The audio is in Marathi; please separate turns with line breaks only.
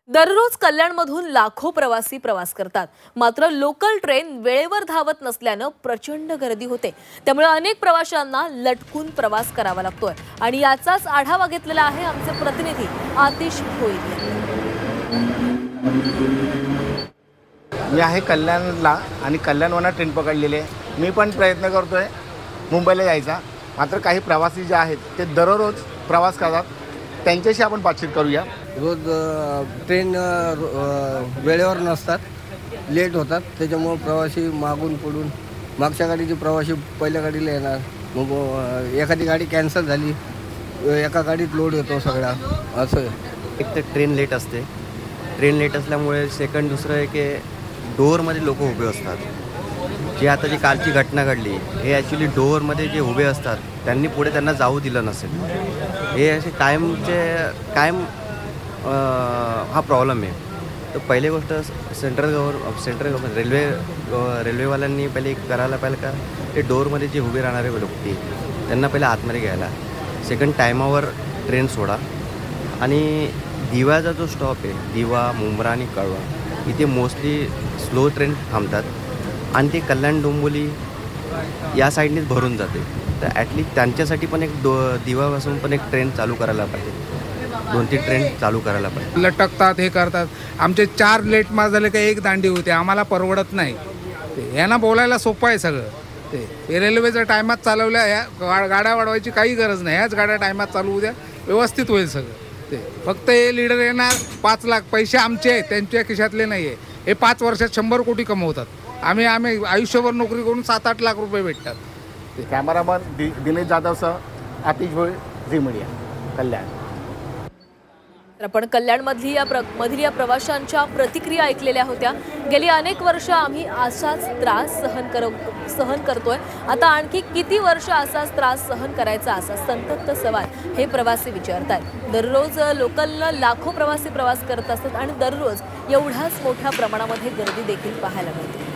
दररोज कल्याणमधून लाखो प्रवासी प्रवास करतात। मात्र लोकल ट्रेन वेळेवर धावत नसल्याने प्रचंड गर्दी होते। त्यामुळे अनेक प्रवाशांना लटकून प्रवास करावा लागतोय आणि याचाच आढावा घेतलेला आहे आमचे प्रतिनिधी आतिश भोईर यांनी।
मी आहे कल्याणला आणि कल्याणवरून ट्रेन पकडलेली आहे। मी पण प्रयत्न करतोय मुंबईला जायचा। मात्र काही प्रवासी जे आहेत ते दररोज प्रवास करतात, त्यांच्याशी आपण बातचीत करूया।
रोज ट्रेन वेळेवर नसतात, लेट होतात, त्याच्यामुळे प्रवासी मागून पुढून मागच्या गाडीचे प्रवासी पहिल्या गाडीला येणार, मग एखादी गाडी कॅन्सल झाली, एका गाडीत लोड येतो सगळा असं।
एक तर ट्रेन लेट असते, ट्रेन लेट असल्यामुळे सेकंड दुसरं आहे की डोअरमध्ये लोक उभे असतात। जी आता जी कालची घटना घडली हे ॲक्च्युली डोअरमध्ये जे उभे असतात त्यांनी पुढे त्यांना जाऊ दिलं नसेल। हे असे कायम हा प्रॉब्लेम आहे। तर पहिली गोष्ट सेंट्रल गव्हर्नमेंट रेल्वेवाल्यांनी पहिले करायला पाहिजे का ते डोअरमध्ये जे उभे राहणारे व्यक्ती त्यांना पहिले आतमध्ये घ्यायला, सेकंड टायमावर ट्रेन सोडा। आणि दिवाचा जो स्टॉप आहे, दिवा, मुंब्रा आणि कळवा, इथे मोस्टली स्लो ट्रेन थांबतात आणि ते कल्याण डोंबिवली या साईडनेच भरून जाते। तर ॲटलीस्ट त्यांच्यासाठी पण एक दिवापासून पण एक ट्रेन चालू करायला पाहिजे, 2-3 ट्रेन चालू करायला पाहिजे।
लटकतात, हे करतात। आमचे 4 लेट मार्च झाले का 1 दांडी होते, आम्हाला परवडत नाही। ते यांना बोलायला सोपं आहे सगळं। ते रेल्वेच्या टायमात चालवल्या, ह्या गाड्या वाढवायची काही गरज नाही, ह्याच गाड्या टायमात चालू उद्या व्यवस्थित होईल सगळं। ते फक्त हे लीडर येणार, 5 लाख पैसे आमचे आहेत, त्यांच्या खिशातले नाही आहे। हे 5 वर्षात 100 कोटी कमवतात। आम्ही आयुष्यभर नोकरी करून 7-8 लाख रुपये भेटतात।
कॅमेरामन दिनेश जाधवसह आतिश भोईर, झी मीडिया, कल्याण।
आपण कल्याणमधली या प्रवाशांच्या प्रतिक्रिया ऐकलेल्या होत्या। गेली अनेक वर्ष आम्ही असाच त्रास सहन करतोय, आता आणखी किती वर्ष असाच त्रास सहन करायचा, असा संतप्त सवाल हे प्रवासी विचारतात। दररोज लोकलला लाखो प्रवासी प्रवास करत असतात आणि दररोज एवढ्याच मोठ्या प्रमाणामध्ये गर्दी देखील पाहायला मिळते।